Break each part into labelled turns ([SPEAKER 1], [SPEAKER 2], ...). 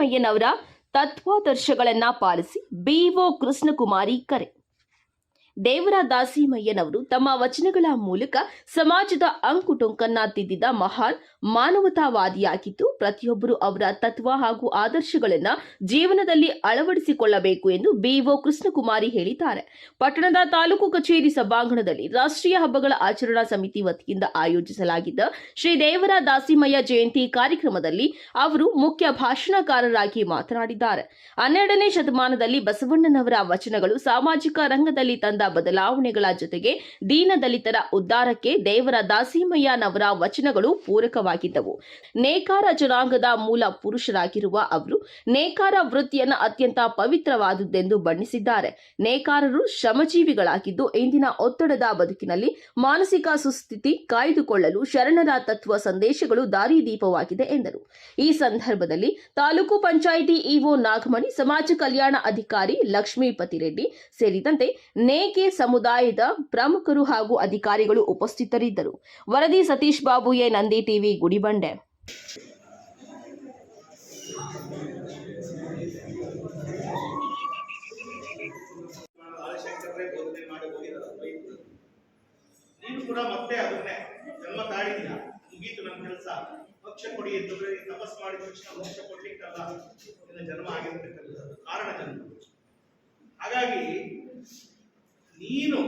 [SPEAKER 1] ದಾಸಿಮಯ್ಯನವರ ತತ್ವಾದರ್ಶಗಳನ್ನು policy BO Krishnakumari ಕರೆ. ದೇವರ ದಾಸಿಮಯ್ಯನವರು ತಮ್ಮ ವಚನಗಳ ಮೂಲಕ ಸಮಾಜದ ಅಂಕುಟೊಂಕನ್ನ ತಿದ್ದಿದ ಮಹಾನ್ ಮಾನವತಾವಾದಿಯಾಗಿದ್ದು, ಪ್ರತಿಯೊಬ್ಬರು ಅವರ ತತ್ವ ಹಾಗೂ ಆದರ್ಶಗಳನ್ನು ಜೀವನದಲ್ಲಿ ಅಳವಡಿಸಿಕೊಳ್ಳಬೇಕು ಎಂದು ಬಿಒ ಕೃಷ್ಣಕುಮಾರಿ ಹೇಳಿದ್ದಾರೆ. ಪಟ್ಟಣದ ತಾಲೂಕು ಕಚೇರಿ ಸಭಾಂಗಣದಲ್ಲಿ ರಾಷ್ಟ್ರೀಯ ಹಬ್ಬಗಳ ಆಚರಣಾ ಸಮಿತಿ ವತಿಯಿಂದ ಆಯೋಜಿಸಲಾಗಿದ್ದ ಶ್ರೀ ದೇವರ ದಾಸಿಮಯ್ಯ ಜಯಂತಿ ಕಾರ್ಯಕ್ರಮದಲ್ಲಿ ಅವರು ಮುಖ್ಯ ಭಾಷಣಕಾರರಾಗಿ ಮಾತನಾಡಿದ್ದಾರೆ. 12ನೇ ಶತಮಾನದಲ್ಲಿ ಬಸವಣ್ಣನವರ ವಚನಗಳು ಸಾಮಾಜಿಕ ರಂಗದಲ್ಲಿ ತಂದ ಬದಲಾವಣೆಗಳ ಜೊತೆಗೆ ದೀನದಲಿತರ ಉದ್ಧಾರಕ್ಕೆ ದೇವರ ದಾಸಿಮಯ್ಯನವರ ವಚನಗಳು ಪೂರಕವಾಗಿದ್ದವು. ನೇಕಾರ ಜನಾಂಗದ ಮೂಲ ಪುರುಷರಾಗಿರುವ ಅವರು ನೇಕಾರ ವೃತ್ತಿಯನ್ನು ಅತ್ಯಂತ ಪವಿತ್ರವಾದುದೆಂದು ಬಣ್ಣಿಸಿದ್ದಾರೆ. ನೇಕಾರರು ಶ್ರಮಜೀವಿಗಳಾಗಿದ್ದು, ಇಂದಿನ ಒತ್ತಡದ ಬದುಕಿನಲ್ಲಿ ಮಾನಸಿಕ ಸುಸ್ಥಿತಿ ಕಾಯ್ದುಕೊಳ್ಳಲು ಶರಣರ ತತ್ವ ಸಂದೇಶಗಳು ದಾರಿದೀಪವಾಗಿದೆ ಎಂದರು. ಈ ಸಂದರ್ಭದಲ್ಲಿ ತಾಲೂಕು ಪಂಚಾಯಿತಿ ಇಒ ನಾಗಮಣಿ, ಸಮಾಜ ಕಲ್ಯಾಣ ಅಧಿಕಾರಿ ಲಕ್ಷ್ಮೀಪತಿ ರೆಡ್ಡಿ ಸೇರಿದಂತೆ ನೇಕೆ ಸಮುದಾಯದ ಪ್ರಮುಖರು ಹಾಗೂ ಅಧಿಕಾರಿಗಳು ಉಪಸ್ಥಿತರಿದ್ದರು. ವರದಿ ಸತೀಶ್ ಬಾಬು, ಎ ನಂದಿ ಟಿವಿ, ಗುಡಿಬಂಡೆ.
[SPEAKER 2] ನೀನು ಕೂಡ ಮತ್ತೆ ಅದನ್ನೇ ಜನ್ಮ ತಾಳಿದ್ಯಾ, ಮುಗೀತು ನನ್ನ ಕೆಲಸ, ಮೋಕ್ಷ ಕೊಡಿ ಅಂತಂದ್ರೆ ತಪಸ್ ಮಾಡಿದ ತಕ್ಷಣ ಮೋಕ್ಷ ಕೊಡ್ಲಿಕ್ಕಲ್ಲ, ನಿನ್ನ ಜನ್ಮ ಆಗಿರ್ತಕ್ಕಂಥದ್ದು ಕಾರಣ ಜನ್ಮ. ಹಾಗಾಗಿ ನೀನು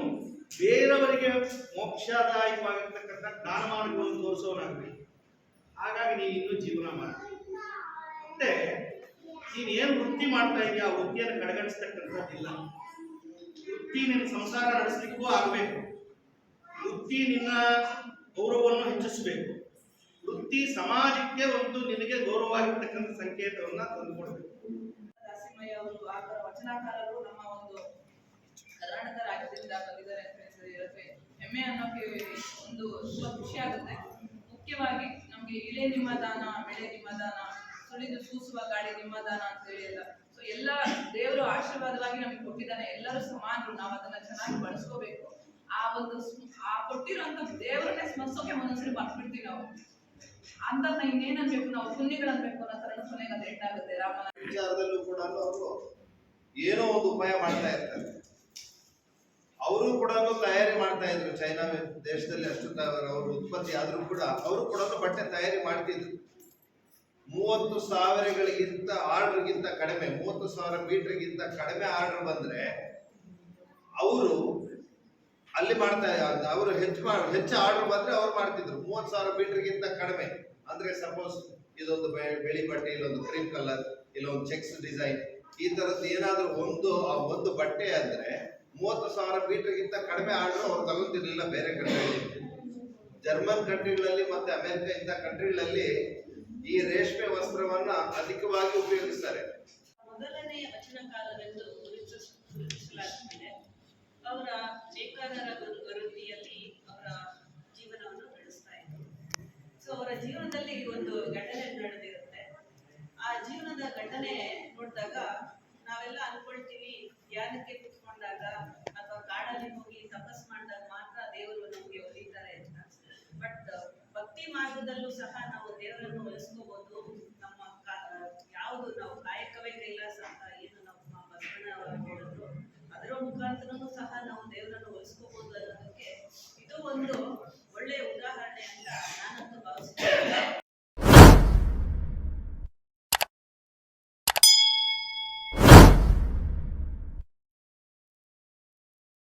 [SPEAKER 2] ಬೇರೆಯವರಿಗೆ ಮೋಕ್ಷದಾಯಕವಾಗಿರ್ತಕ್ಕಂಥ ಜ್ಞಾನ ಮಾರ್ಗವನ್ನು ತೋರಿಸೋನಾಗಬೇಕು. ಹಾಗಾಗಿ ನೀನು ಇನ್ನೂ ಜೀವನ ಮಾಡ್ತೀನಿ. ಮತ್ತೆ ನೀನು ಏನು ವೃತ್ತಿ ಮಾಡ್ತಾ ಇದೆಯಾ, ಆ ವೃತ್ತಿಯನ್ನು ಕಡೆಗಣಿಸ್ತಕ್ಕಂಥದ್ದಿಲ್ಲ. ವೃತ್ತಿ ನಿನ್ನ ಸಂಸಾರ ನಡೆಸಲಿಕ್ಕೂ ಆಗಬೇಕು. ವೃತ್ತಿ ನಿನ್ನ ಗೌರವವನ್ನು ಹೆಚ್ಚಿಸಬೇಕು. ವೃತ್ತಿ ಸಮಾಜಕ್ಕೆ ಒಂದು ನಿನಗೆ ಗೌರವವಾಗಿರ್ತಕ್ಕಂಥ ಸಂಕೇತವನ್ನ ತಂದುಕೊಡ್ಬೇಕು.
[SPEAKER 3] ದಾಸಿಮಯ್ಯ ಅವರು ವಚನಕಾರರು ನಮ್ಮ ಒಂದು ಕರ್ನಾಟಕ ರಾಜ್ಯದಿಂದ ಬಂದಿದ್ದಾರೆ ಅಂತ ಹೇಳಿದ್ರೆ ಹೆಮ್ಮೆ ಅನ್ನೋಕೆ ಒಂದು ತುಂಬಾ ಖುಷಿ ಆಗುತ್ತೆ. ಮುಖ್ಯವಾಗಿ ನಮ್ಗೆ ಇಳೆ ನಿಮ್ಮ ದಾನ, ಬೆಳೆ ನಿಮ್ಮ ದಾನ, ಸುಳಿದು ಸೂಸುವ ಗಾಳಿ ನಿಮ್ಮ ದಾನ ಅಂತ ಹೇಳಿ ಎಲ್ಲ ಎಲ್ಲ ದೇವರು ಆಶೀರ್ವಾದವಾಗಿ ನಮಗೆ ಕೊಟ್ಟಿದ್ದಾನೆ. ಎಲ್ಲರೂ ಸಮಾನರು, ನಾವು ಅದನ್ನ ಚೆನ್ನಾಗಿ ಬಳಸ್ಕೋಬೇಕು. ಆ ಕೊಟ್ಟಿರುವಂತ ದೇವರನ್ನೇ ಸ್ಮರಿಸೋಕೆ ಒಂದೊಂದ್ಸರಿ ಬರ್ಬಿಡ್ತೀವಿ ನಾವು. ಅಂತ ಇನ್ನೇನ್ ಅನ್ಬೇಕು, ನಾವು ಪುಣ್ಯಗಳನ್ಬೇಕು ಅನ್ನೋ ತರ ಕೊನೆಗೆ ಅದು ಎಂಟಾಗುತ್ತೆ. ರಾಮನ
[SPEAKER 4] ವಿಚಾರದಲ್ಲೂ ಕೂಡ ಅವರು ಏನೋ ಒಂದು ಉಪಾಯ ಮಾಡ್ತಾ ಇರ್ತಾರೆ. ಅವರು ಕೂಡ ತಯಾರಿ ಮಾಡ್ತಾ ಇದ್ರು. ಚೈನಾ ದೇಶದಲ್ಲಿ ಅಷ್ಟು ಅವರು ಉತ್ಪತ್ತಿ ಆದ್ರೂ ಕೂಡ ಅವರು ಕೂಡ ಬಟ್ಟೆ ತಯಾರಿ ಮಾಡ್ತಿದ್ರು. 30,000ಗಳಿಗಿಂತ ಆರ್ಡರ್ಗಿಂತ ಕಡಿಮೆ, 30,000 ಮೀಟರ್ಗಿಂತ ಕಡಿಮೆ ಆರ್ಡರ್ ಬಂದ್ರೆ ಅವರು ಅಲ್ಲಿ ಮಾಡ್ತಾ, ಅವರು ಹೆಚ್ಚು ಆರ್ಡರ್ ಬಂದ್ರೆ ಅವ್ರು ಮಾಡ್ತಿದ್ರು. 30,000 ಮೀಟರ್ಗಿಂತ ಕಡಿಮೆ ಅಂದ್ರೆ ಸಪೋಸ್ ಇದೊಂದು ಬೆಳಿ ಬಟ್ಟೆ, ಇಲ್ಲೊಂದು ಕ್ರೀಮ್ ಕಲರ್, ಇಲ್ಲೊಂದು ಚೆಕ್ಸ್ ಡಿಸೈನ್, ಈ ತರದ್ದು ಏನಾದ್ರೂ ಒಂದು ಬಟ್ಟೆ ಅಂದ್ರೆ 30,000 ಮೀಟರ್ಗಿಂತ ಕಡಿಮೆ ಆರ್ಡರ್ ಅವ್ರು ತಗೊಂತಿರ್ಲಿಲ್ಲ ಬೇರೆ ಕಂಟ್ರಿಗಳಲ್ಲಿ. ಜರ್ಮನ್ ಕಂಟ್ರಿಗಳಲ್ಲಿ ಮತ್ತೆ ಅಮೆರಿಕ ಇಂಥ ಕಂಟ್ರಿಗಳಲ್ಲಿ ಈ ರೇಷ್ಮೆ ವಸ್ತ್ರವನ್ನ ಅಧಿಕವಾಗಿ ಉಪಯೋಗಿಸ್ತಾರೆ.
[SPEAKER 5] ಮೊದಲನೆಯ ವಚನಕಾರರೆಂದು ಗುರುತಿಸಲಾಗುತ್ತಿದೆ. ಅವರ ನೇಕಾರರ ವೃತ್ತಿಯಲ್ಲಿ ಅವರ ಜೀವನವನ್ನು ನಡೆಸ್ತಾ ಇದ್ರು. ಸೊ ಅವರ ಜೀವನದಲ್ಲಿ ಒಂದು ಘಟನೆ ನಡೆದಿರುತ್ತೆ. ಆ ಜೀವನದ ಘಟನೆ ನೋಡಿದಾಗ ನಾವೆಲ್ಲ ಅನ್ಕೊಳ್ತೀವಿ, ಧ್ಯಾನಕ್ಕೆ ಕುತ್ಕೊಂಡಾಗ ಅಥವಾ ಕಾಡಲ್ಲಿ ಹೋಗಿ ತಪಸ್ ಮಾಡಿದಾಗ ಮಾತ್ರ ದೇವರು ನಮಗೆ ಒಲಿತಾರೆ ಅಂತ. ಬಟ್ ಭಕ್ತಿ ಮಾರ್ಗದಲ್ಲೂ ಸಹ ನಾವು ದೇವರನ್ನು ಒಲಿಸ್ಕೋಬಹುದು. ನಮ್ಮ ಯಾವುದು ನಾವು